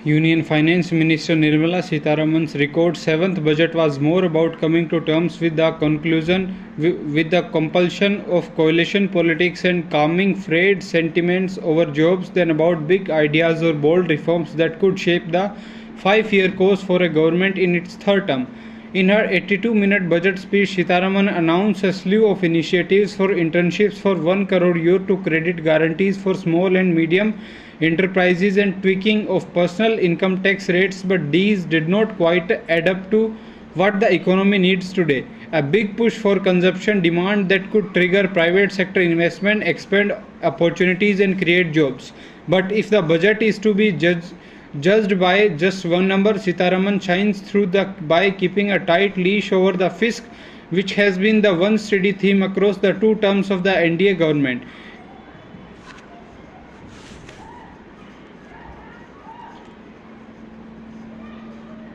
Union Finance Minister Nirmala Sitharaman's record seventh budget was more about coming to terms with the with the compulsion of coalition politics and calming frayed sentiments over jobs than about big ideas or bold reforms that could shape the 5-year course for a government in its third term. In her 82-minute budget speech, Sitharaman announced a slew of initiatives for internships for 1 crore euro to credit guarantees for small and medium enterprises and tweaking of personal income tax rates, but these did not quite add up to what the economy needs today. A big push for consumption demand that could trigger private sector investment, expand opportunities and create jobs. But if the budget is to be judged by just one number, Sitharaman shines through by keeping a tight leash over the fisc, which has been the one steady theme across the 2 terms of the NDA government.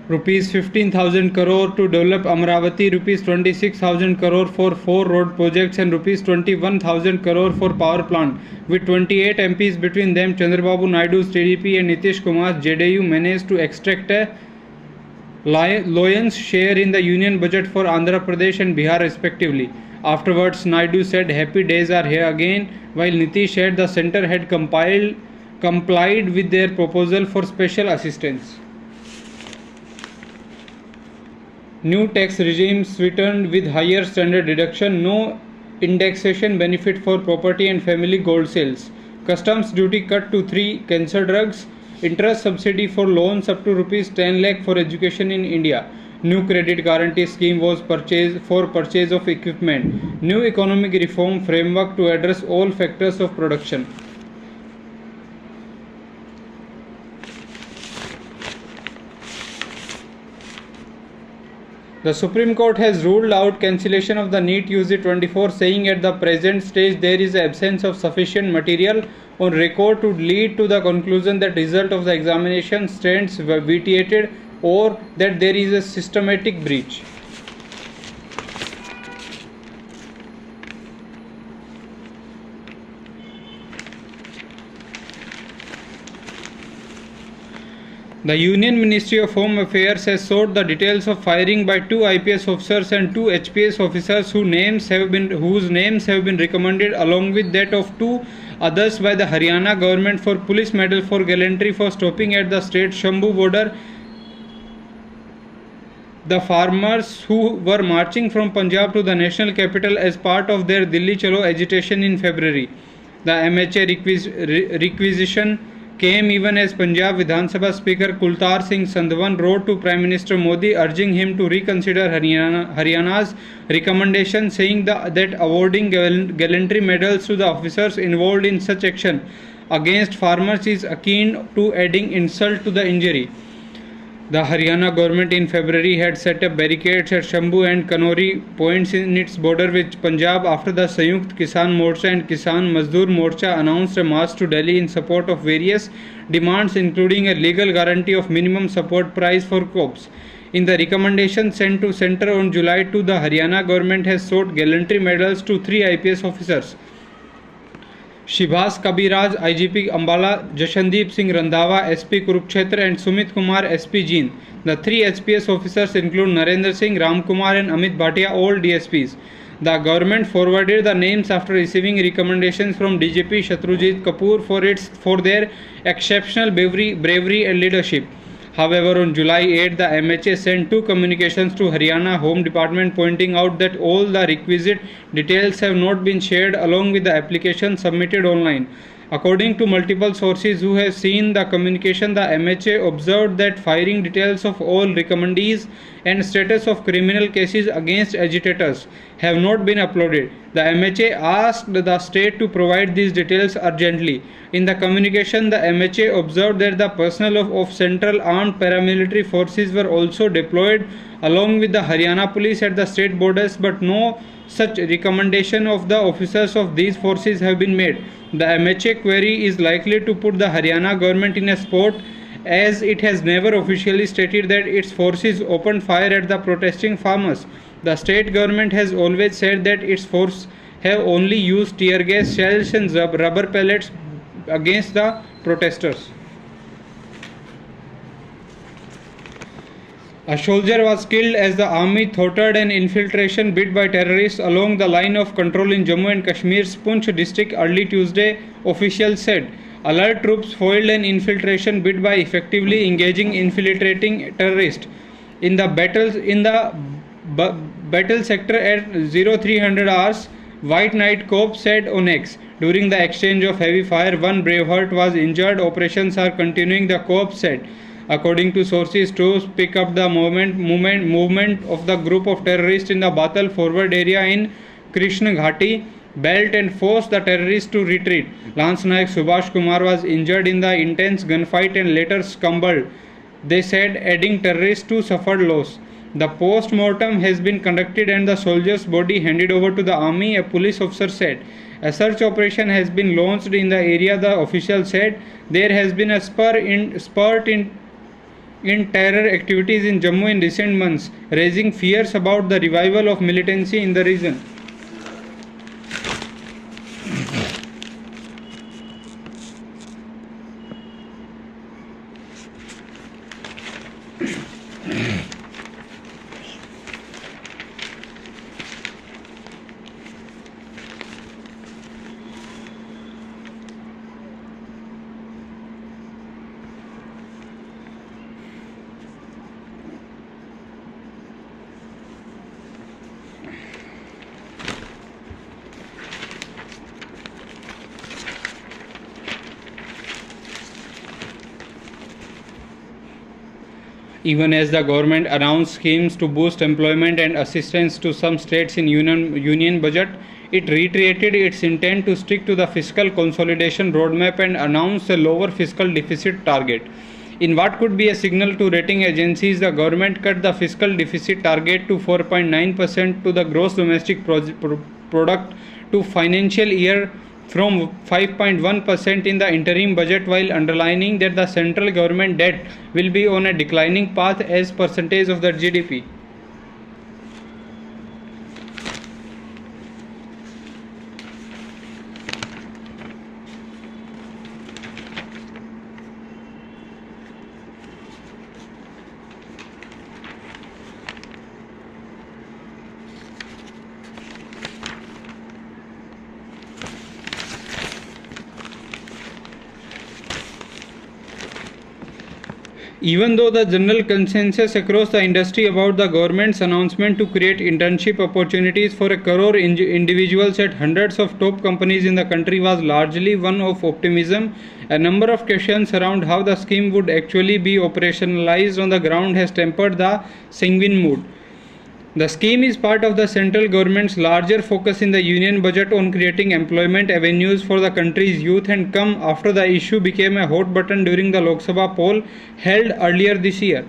Rupees 15,000 crore to develop Amravati, rupees 26,000 crore for 4 road projects and rupees 21,000 crore for power plant. With 28 MPs between them, Chandrababu Naidu's TDP and Nitish Kumar's JDU managed to extract a lion's share in the union budget for Andhra Pradesh and Bihar respectively. Afterwards, Naidu said happy days are here again, while Nitish said the centre had complied with their proposal for special assistance. New tax regime sweetened with higher standard deduction, no indexation benefit for property and family gold sales, customs duty cut to 3 cancer drugs, interest subsidy for loans up to rupees 10 lakh for education in India. New credit guarantee scheme was purchase of equipment. New economic reform framework to address all factors of production. The Supreme Court has ruled out cancellation of the NEET UG 24, saying at the present stage there is absence of sufficient material on record to lead to the conclusion that result of the examination stands vitiated or that there is a systematic breach. The Union Ministry of Home Affairs has sought the details of firing by 2 IPS officers and 2 HPS officers whose names have been recommended along with that of 2 others by the Haryana government for police medal for gallantry for stopping at the state Shambhu border the farmers who were marching from Punjab to the national capital as part of their Delhi Chalo agitation in February. The MHA requisition came even as Punjab Vidhan Sabha Speaker Kultar Singh Sandhawan wrote to Prime Minister Modi urging him to reconsider Haryana's recommendation, saying that awarding gallantry medals to the officers involved in such action against farmers is akin to adding insult to the injury. The Haryana government in February had set up barricades at Shambhu and Kanori points in its border with Punjab after the Sanyukt Kisan Morcha and Kisan Mazdoor Morcha announced a march to Delhi in support of various demands including a legal guarantee of minimum support price for crops. In the recommendation sent to centre on July 2, the Haryana government has sought gallantry medals to 3 IPS officers. Shibhas Kabiraj, IGP Ambala, Jashandeep Singh Randhawa, SP Kurukshetra and Sumit Kumar, SP Jind. The 3 HPS officers include Narendra Singh, Ram Kumar and Amit Bhatia, all DSPs. The government forwarded the names after receiving recommendations from DGP Shatrujit Kapoor for their exceptional bravery and leadership. However, on July 8, the MHA sent 2 communications to Haryana Home Department pointing out that all the requisite details have not been shared along with the application submitted online. According to multiple sources who have seen the communication, the MHA observed that firing details of all recommendees and status of criminal cases against agitators have not been uploaded. The MHA asked the state to provide these details urgently. In the communication, the MHA observed that the personnel of Central Armed Paramilitary Forces were also deployed along with the Haryana police at the state borders, but no such recommendation of the officers of these forces have been made. The MHA query is likely to put the Haryana government in a spot as it has never officially stated that its forces opened fire at the protesting farmers. The state government has always said that its forces have only used tear gas shells and rubber pellets against the protesters. A soldier was killed as the army thwarted an infiltration bid by terrorists along the line of control in Jammu and Kashmir's Poonch district early Tuesday, officials said. Alert troops foiled an infiltration bid by effectively engaging infiltrating terrorists in the battle sector at 0300 hours. White Knight Corps said on X. During the exchange of heavy fire, one Braveheart was injured. Operations are continuing, the Corps said. According to sources, troops pick up the movement of the group of terrorists in the Batal forward area in Krishna Ghati belt and forced the terrorists to retreat. Lance Nayak Subhash Kumar was injured in the intense gunfight and later succumbed, they said, adding terrorists to suffered loss. The post-mortem has been conducted and the soldier's body handed over to the army, a police officer said. A search operation has been launched in the area, the official said. There has been a spurt in terror activities in Jammu in recent months, raising fears about the revival of militancy in the region. Even as the government announced schemes to boost employment and assistance to some states in union budget, it reiterated its intent to stick to the fiscal consolidation roadmap and announced a lower fiscal deficit target. In what could be a signal to rating agencies, the government cut the fiscal deficit target to 4.9% to the gross domestic product to financial year from 5.1% in the interim budget, while underlining that the central government debt will be on a declining path as percentage of the GDP. Even though the general consensus across the industry about the government's announcement to create internship opportunities for a crore individuals at hundreds of top companies in the country was largely one of optimism, a number of questions around how the scheme would actually be operationalized on the ground has tempered the sanguine mood. The scheme is part of the central government's larger focus in the union budget on creating employment avenues for the country's youth and come after the issue became a hot button during the Lok Sabha poll held earlier this year.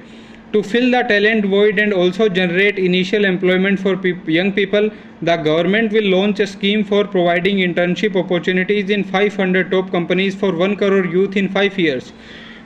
To fill the talent void and also generate initial employment for young people, the government will launch a scheme for providing internship opportunities in 500 top companies for 1 crore youth in 5 years.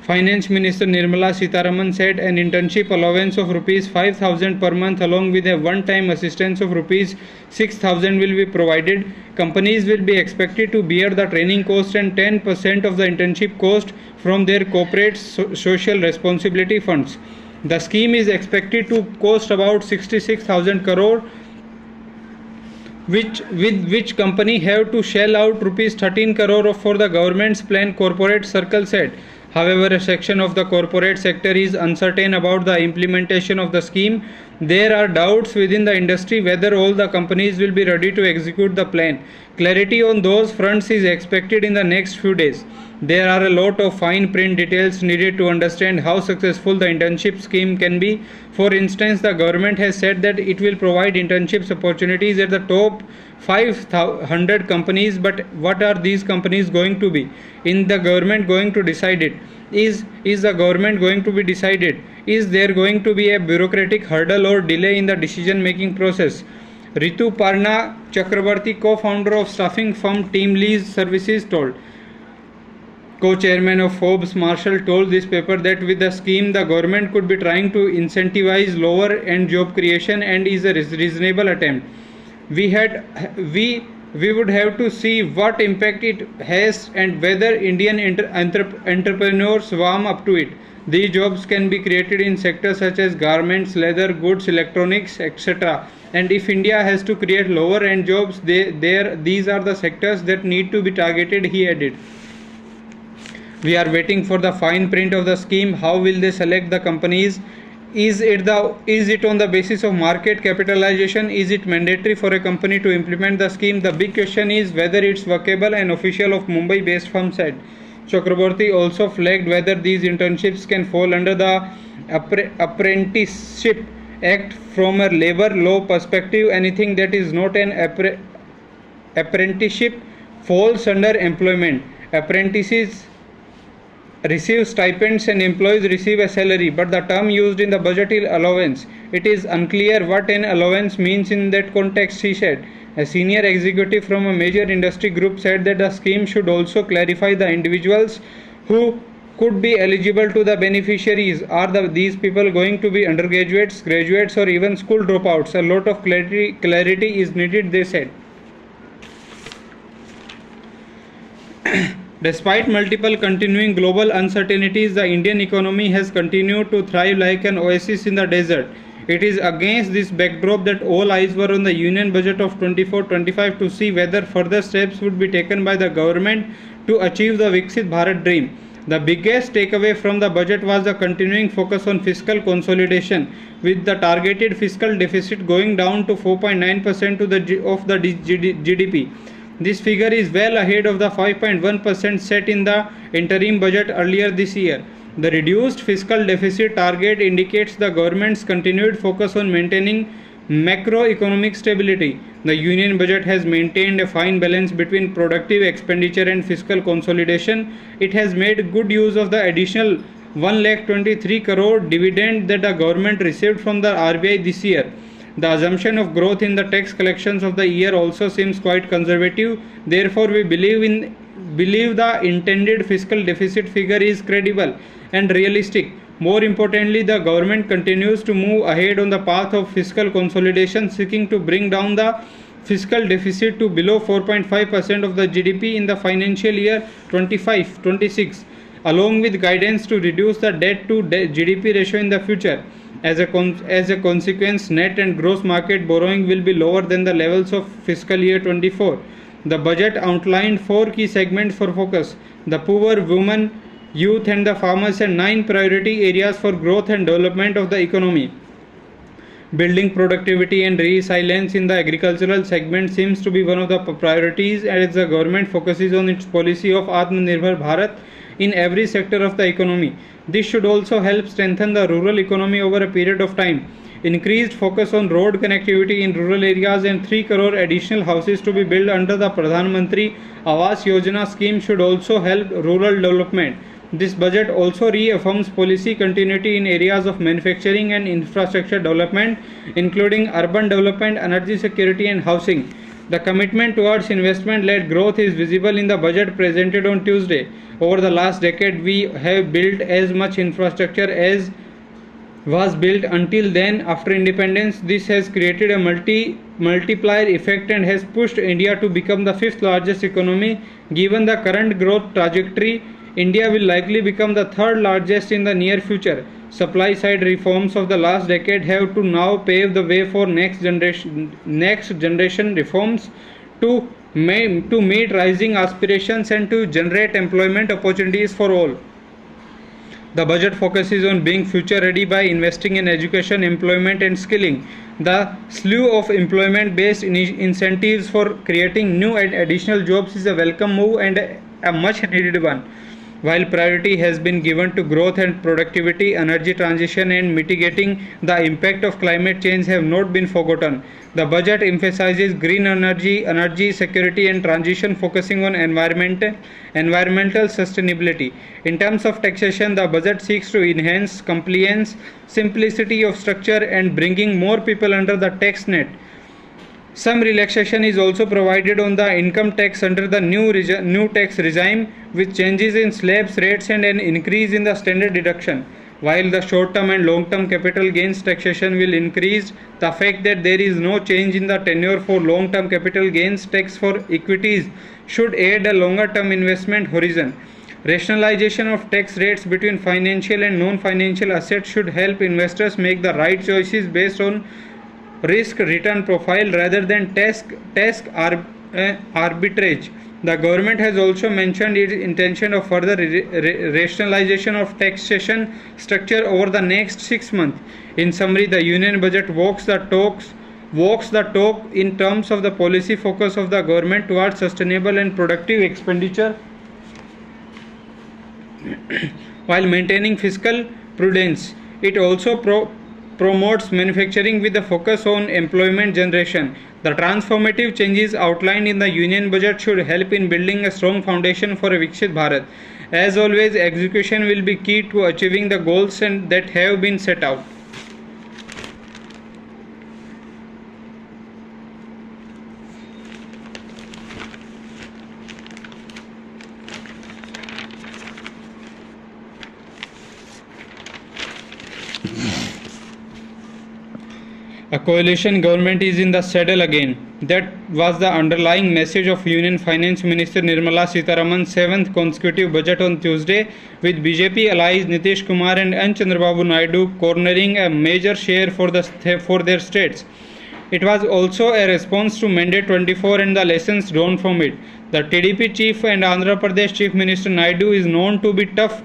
Finance Minister Nirmala Sitharaman said an internship allowance of Rs 5,000 per month along with a one-time assistance of Rs 6,000 will be provided. Companies will be expected to bear the training cost and 10% of the internship cost from their corporate social responsibility funds. The scheme is expected to cost about 66,000 crore, which company have to shell out Rs 13 crore for the government's plan, corporate circle said. However, a section of the corporate sector is uncertain about the implementation of the scheme. There are doubts within the industry whether all the companies will be ready to execute the plan. Clarity on those fronts is expected in the next few days. There are a lot of fine print details needed to understand how successful the internship scheme can be. For instance, the government has said that it will provide internships opportunities at the top 500 companies, but what are these companies going to be? Is the government going to decide it? Is the government going to be decided? Is there going to be a bureaucratic hurdle or delay in the decision making process? Ritu Parna Chakrabarti, co-founder of staffing firm Team Lease Services, told. Co-chairman of Forbes Marshall told this paper that with the scheme the government could be trying to incentivize lower end job creation and is a reasonable attempt. We We would have to see what impact it has and whether Indian entrepreneurs warm up to it. These jobs can be created in sectors such as garments, leather, goods, electronics, etc. And if India has to create lower end jobs, these are the sectors that need to be targeted, he added. We are waiting for the fine print of the scheme. How will they select the companies? Is it on the basis of market capitalization? Is it mandatory for a company to implement the scheme? The big question is whether it's workable, an official of Mumbai based firm said. Chakraborty also flagged whether these internships can fall under the Apprenticeship Act from a labor law perspective. Anything that is not an apprenticeship falls under employment. Apprentices receive stipends and employees receive a salary, but the term used in the budget is allowance. It is unclear what an allowance means in that context, he said. A senior executive from a major industry group said that the scheme should also clarify the individuals who could be eligible to the beneficiaries. Are these people going to be undergraduates, graduates, or even school dropouts? A lot of clarity is needed, they said. Despite multiple continuing global uncertainties, the Indian economy has continued to thrive like an oasis in the desert. It is against this backdrop that all eyes were on the Union Budget of 24-25 to see whether further steps would be taken by the government to achieve the Viksit Bharat dream. The biggest takeaway from the budget was the continuing focus on fiscal consolidation, with the targeted fiscal deficit going down to 4.9% of the GDP. This figure is well ahead of the 5.1% set in the interim budget earlier this year. The reduced fiscal deficit target indicates the government's continued focus on maintaining macroeconomic stability. The union budget has maintained a fine balance between productive expenditure and fiscal consolidation. It has made good use of the additional 1,23 crore dividend that the government received from the RBI this year. The assumption of growth in the tax collections of the year also seems quite conservative. Therefore, we believe the intended fiscal deficit figure is credible and realistic. More importantly, the government continues to move ahead on the path of fiscal consolidation, seeking to bring down the fiscal deficit to below 4.5% of the GDP in the financial year 25-26, along with guidance to reduce the debt to GDP ratio in the future. As a consequence, net and gross market borrowing will be lower than the levels of fiscal year 24. The budget outlined 4 key segments for focus: the poor, women, youth and the farmers, and 9 priority areas for growth and development of the economy. Building productivity and resilience in the agricultural segment seems to be one of the priorities, as the government focuses on its policy of Atmanirbhar Bharat in every sector of the economy. This should also help strengthen the rural economy over a period of time. Increased focus on road connectivity in rural areas and 3 crore additional houses to be built under the Pradhan Mantri Awas Yojana scheme should also help rural development. This budget also reaffirms policy continuity in areas of manufacturing and infrastructure development, including urban development, energy security and housing. The commitment towards investment-led growth is visible in the budget presented on Tuesday. Over the last decade, we have built as much infrastructure as was built until then. After independence, this has created a multiplier effect and has pushed India to become the 5th largest economy. Given the current growth trajectory, India will likely become the 3rd largest in the near future. Supply side reforms of the last decade have to now pave the way for next generation reforms to meet rising aspirations and to generate employment opportunities for all. The budget focuses on being future ready by investing in education, employment and skilling. The slew of employment based incentives for creating new and additional jobs is a welcome move and a much needed one. While priority has been given to growth and productivity, energy transition and mitigating the impact of climate change have not been forgotten. The budget emphasizes green energy, energy security and transition, focusing on environmental sustainability. In terms of taxation, the budget seeks to enhance compliance, simplicity of structure and bringing more people under the tax net. Some relaxation is also provided on the income tax under the new tax regime, with changes in slabs rates and an increase in the standard deduction. While the short-term and long-term capital gains taxation will increase, the fact that there is no change in the tenure for long-term capital gains tax for equities should aid a longer-term investment horizon. Rationalization of tax rates between financial and non-financial assets should help investors make the right choices based on risk return profile rather than arbitrage. The government has also mentioned its intention of further rationalization of taxation structure over the next 6 months. In summary, the Union Budget walks the talk in terms of the policy focus of the government towards sustainable and productive expenditure while maintaining fiscal prudence. It also promotes manufacturing with a focus on employment generation. The transformative changes outlined in the Union Budget should help in building a strong foundation for a Viksit Bharat. As always, execution will be key to achieving the goals that have been set out. A coalition government is in the saddle again. That was the underlying message of Union Finance Minister Nirmala Sitharaman's 7th consecutive budget on Tuesday, with BJP allies Nitish Kumar and N. Chandrababu Naidu cornering a major share for their states. It was also a response to Mandate 24 and the lessons drawn from it. The TDP chief and Andhra Pradesh Chief Minister Naidu is known to be tough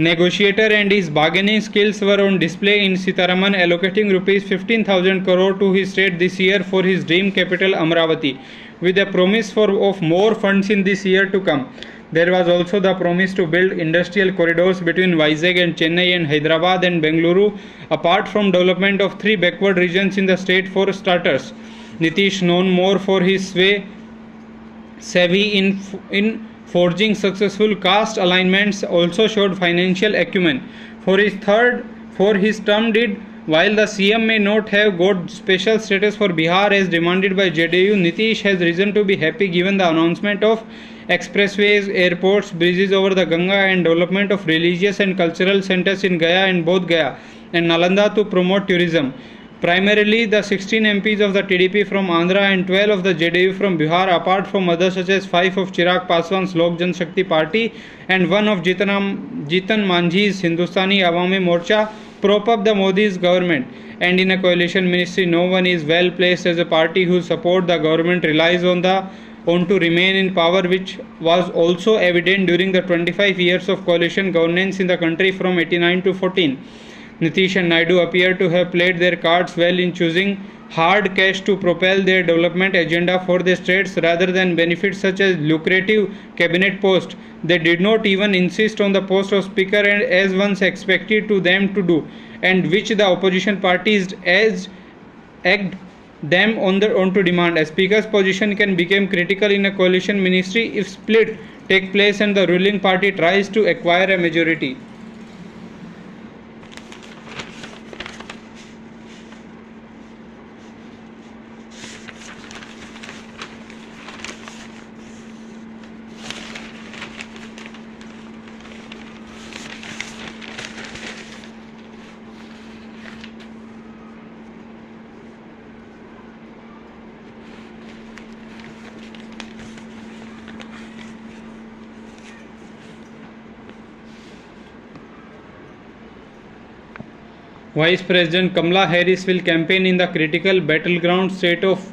negotiator, and his bargaining skills were on display in Sitharaman allocating rupees 15,000 crore to his state this year for his dream capital Amravati, with a promise of more funds in this year to come. There was also the promise to build industrial corridors between Vizag and Chennai and Hyderabad and Bengaluru, apart from development of 3 backward regions in the state for starters. Nitish, known more for his savvy in forging successful caste alignments, also showed financial acumen for his term did. While the CM may not have got special status for Bihar as demanded by JDU, Nitish has reason to be happy given the announcement of expressways, airports, bridges over the Ganga, and development of religious and cultural centers in Gaya and both Gaya and Nalanda to promote tourism. Primarily, the 16 MPs of the TDP from Andhra and 12 of the JDU from Bihar, apart from others such as 5 of Chirag Paswan's Lok Jan Shakti Party and 1 of Jitan Manjhi's Hindustani Awami Morcha, prop up the Modi's government. And in a coalition ministry, no one is well placed as a party whose support the government relies on to remain in power, which was also evident during the 25 years of coalition governance in the country from 89 to 14. Nitish and Naidu appear to have played their cards well in choosing hard cash to propel their development agenda for their states rather than benefits such as lucrative cabinet posts. They did not even insist on the post of speaker as once expected to them to do, and which the opposition parties egged them on to demand. A speaker's position can become critical in a coalition ministry if split take place and the ruling party tries to acquire a majority. Vice President Kamala Harris will campaign in the critical battleground state of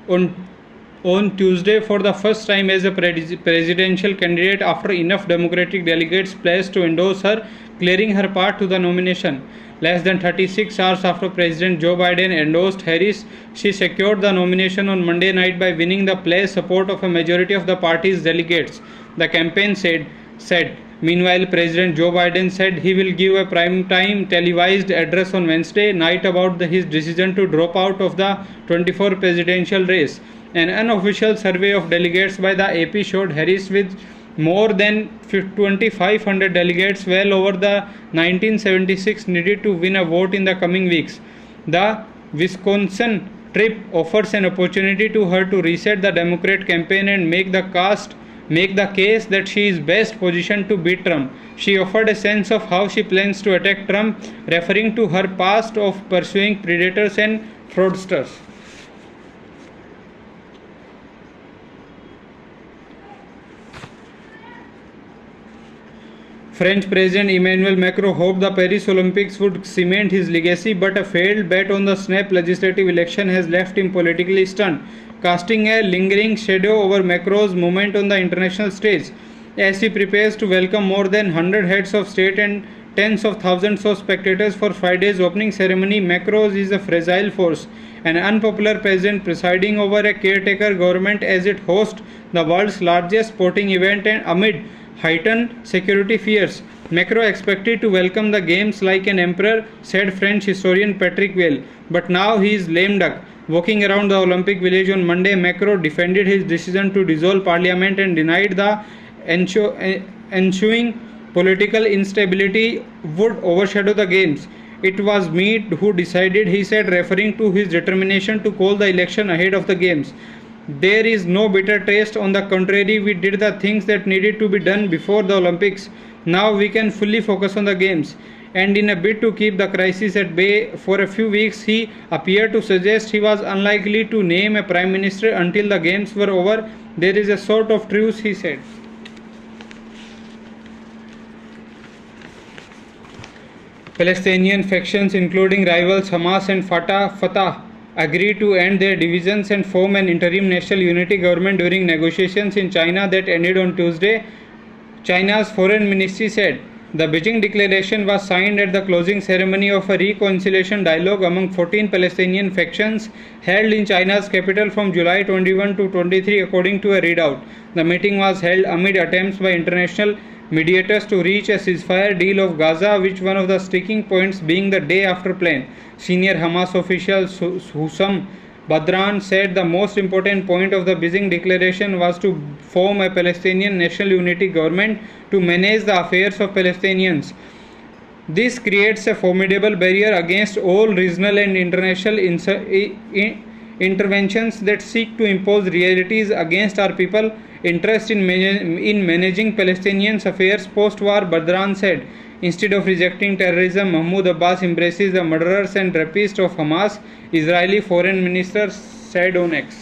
on Tuesday for the first time as a presidential candidate after enough Democratic delegates pledged to endorse her, clearing her path to the nomination. Less than 36 hours after President Joe Biden endorsed Harris, she secured the nomination on Monday night by winning the pledged support of a majority of the party's delegates, the campaign said. Meanwhile, President Joe Biden said he will give a prime-time televised address on Wednesday night about his decision to drop out of the 24 presidential race. An unofficial survey of delegates by the AP showed Harris with more than 2,500 delegates, well over the 1976 needed to win a vote in the coming weeks. The Wisconsin trip offers an opportunity to her to reset the Democrat campaign and make the cast make the case that she is best positioned to beat Trump. She offered a sense of how she plans to attack Trump, referring to her past of pursuing predators and fraudsters. French President Emmanuel Macron hoped the Paris Olympics would cement his legacy, but a failed bet on the snap legislative election has left him politically stunned, casting a lingering shadow over Macron's moment on the international stage. As he prepares to welcome more than 100 heads of state and tens of thousands of spectators for Friday's opening ceremony, Macron is a fragile force, an unpopular president presiding over a caretaker government as it hosts the world's largest sporting event and amid heightened security fears. Macron expected to welcome the games like an emperor, said French historian Patrick Weil, but now he is lame duck. Walking around the Olympic Village on Monday, Macron defended his decision to dissolve parliament and denied the ensuing political instability would overshadow the games. It was me who decided, he said, referring to his determination to call the election ahead of the games. There is no bitter taste. On the contrary, we did the things that needed to be done before the Olympics. Now we can fully focus on the games. And in a bid to keep the crisis at bay for a few weeks, he appeared to suggest he was unlikely to name a prime minister until the games were over. There is a sort of truce, he said. Palestinian factions, including rivals Hamas and Fatah, agreed to end their divisions and form an interim national unity government during negotiations in China that ended on Tuesday, China's foreign ministry said. The Beijing declaration was signed at the closing ceremony of a reconciliation dialogue among 14 Palestinian factions held in China's capital from July 21 to 23, according to a readout. The meeting was held amid attempts by international mediators to reach a ceasefire deal of Gaza, which one of the sticking points being the day after plan. Senior Hamas official Hussam Badran said the most important point of the Beijing declaration was to form a Palestinian national unity government to manage the affairs of Palestinians. This creates a formidable barrier against all regional and international interventions that seek to impose realities against our people. Interest in managing Palestinians' affairs post-war, Badran said. Instead of rejecting terrorism, Mahmoud Abbas embraces the murderers and rapists of Hamas, Israeli Foreign Minister said on X.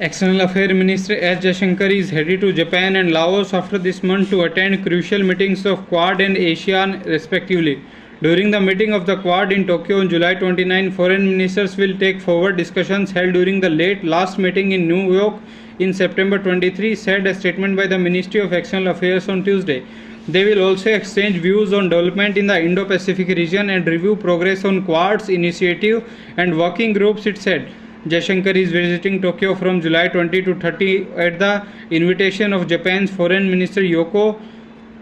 External Affairs Minister S. Jaishankar is headed to Japan and Laos after this month to attend crucial meetings of Quad and ASEAN respectively. During the meeting of the Quad in Tokyo on July 29, foreign ministers will take forward discussions held during the last meeting in New York in September 23, said a statement by the Ministry of External Affairs on Tuesday. They will also exchange views on development in the Indo-Pacific region and review progress on Quad's initiative and working groups, it said. Jaishankar is visiting Tokyo from July 20 to 30 at the invitation of Japan's Foreign Minister Yoko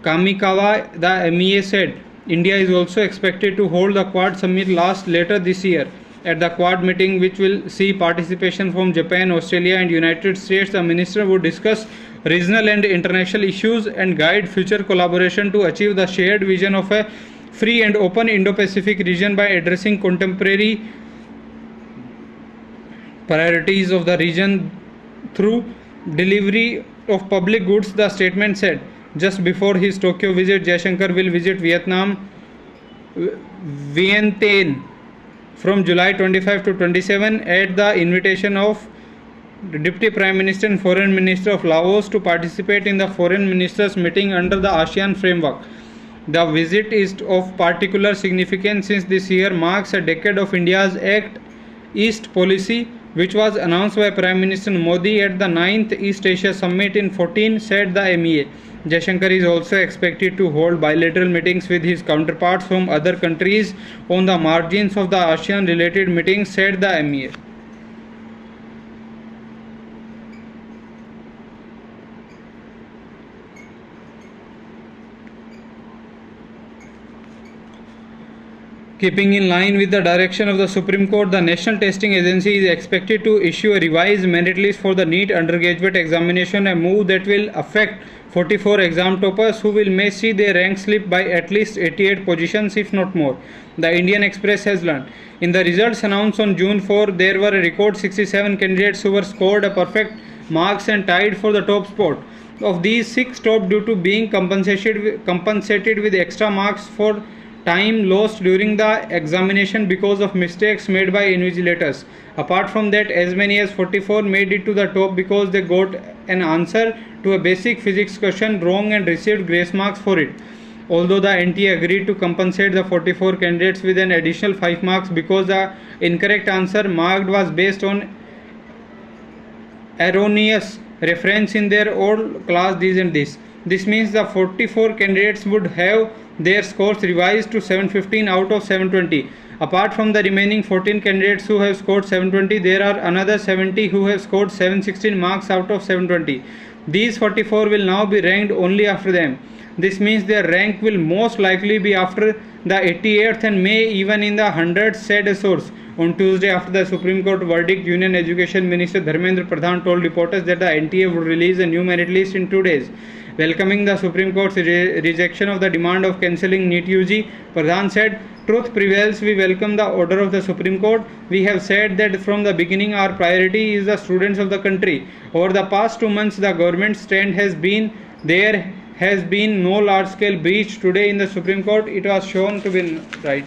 Kamikawa, the MEA said. India is also expected to hold the Quad summit later this year. At the Quad meeting, which will see participation from Japan, Australia and United States, the minister would discuss regional and international issues and guide future collaboration to achieve the shared vision of a free and open Indo-Pacific region by addressing contemporary priorities of the region through delivery of public goods, the statement said. Just before his Tokyo visit, Jaishankar will visit Vietnam, Vientiane, from July 25 to 27 at the invitation of the Deputy Prime Minister and Foreign Minister of Laos to participate in the Foreign Ministers meeting under the ASEAN framework. The visit is of particular significance since this year marks a decade of India's Act East policy, which was announced by Prime Minister Modi at the 9th East Asia Summit in 14, said the MEA. Jaishankar is also expected to hold bilateral meetings with his counterparts from other countries on the margins of the ASEAN-related meetings, said the MEA. Keeping in line with the direction of the Supreme Court, the National Testing Agency is expected to issue a revised merit list for the NEET undergraduate examination, a move that will affect 44 exam toppers who may see their rank slip by at least 88 positions, if not more. The Indian Express has learned. In the results announced on June 4, there were a record 67 candidates who were scored a perfect marks and tied for the top spot. Of these, 6 stopped due to being compensated with extra marks for time lost during the examination because of mistakes made by invigilators. Apart from that, as many as 44 made it to the top because they got an answer to a basic physics question wrong and received grace marks for it. Although the NTA agreed to compensate the 44 candidates with an additional 5 marks because the incorrect answer marked was based on erroneous reference in their old class this and this. This means the 44 candidates would have their scores revised to 715 out of 720. Apart from the remaining 14 candidates who have scored 720, there are another 70 who have scored 716 marks out of 720. These 44 will now be ranked only after them. This means their rank will most likely be after the 88th and may even in the 100th, said a source. On Tuesday, after the Supreme Court verdict, Union Education Minister Dharmendra Pradhan told reporters that the NTA would release a new merit list in 2 days. Welcoming the Supreme Court's rejection of the demand of cancelling NEET UG, Pradhan said, "Truth prevails. We welcome the order of the Supreme Court. We have said that from the beginning our priority is the students of the country. Over the past 2 months, the government's stand has been there has been no large-scale breach. Today in the Supreme Court, it was shown to be right."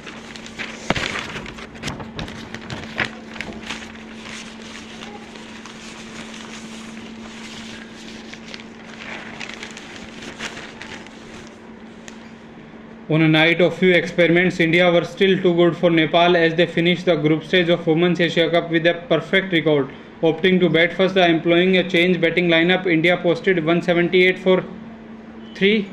On a night of few experiments, India were still too good for Nepal as they finished the group stage of Women's Asia Cup with a perfect record. Opting to bat first, employing a change batting lineup, India posted 178 for 3,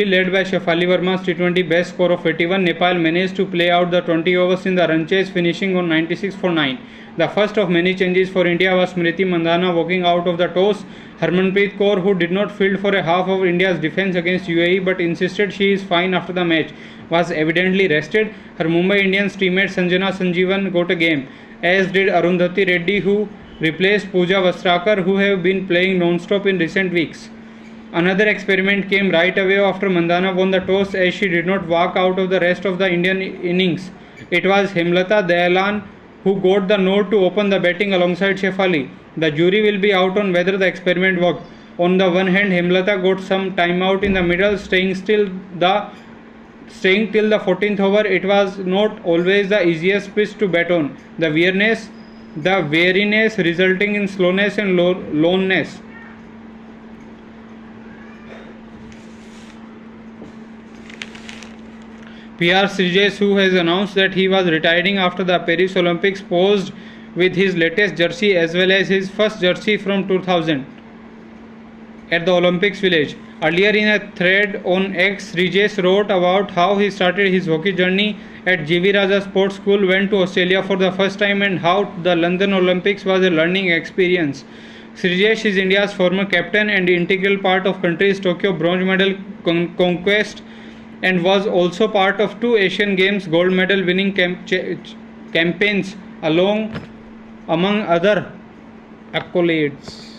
led by Shefali Verma's T20 best score of 81. Nepal managed to play out the 20 overs in the run chase, finishing on 96 for 9. The first of many changes for India was Smriti Mandhana walking out of the toss. Harmanpreet Kaur, who did not field for a half of India's defence against UAE but insisted she is fine after the match, was evidently rested. Her Mumbai Indians teammate Sanjana Sanjeevan got a game, as did Arundhati Reddy, who replaced Pooja Vastrakar, who have been playing non-stop in recent weeks. Another experiment came right away after Mandhana won the toss, as she did not walk out of the rest of the Indian innings. It was Hemlata Dayalan who got the nod to open the batting alongside Shefali. The jury will be out on whether the experiment worked. On the one hand, Hemlata got some time out in the middle, staying till the 14th over. It was not always the easiest pitch to bat on. The weariness resulting in slowness and loneness. PR Srijesh, who has announced that he was retiring after the Paris Olympics, posed with his latest jersey as well as his first jersey from 2000 at the Olympics Village. Earlier in a thread on X, Srijesh wrote about how he started his hockey journey at GV Raja Sports School, went to Australia for the first time, and how the London Olympics was a learning experience. Srijesh is India's former captain and integral part of country's Tokyo bronze medal conquest, and was also part of 2 Asian Games gold medal winning campaigns among other accolades.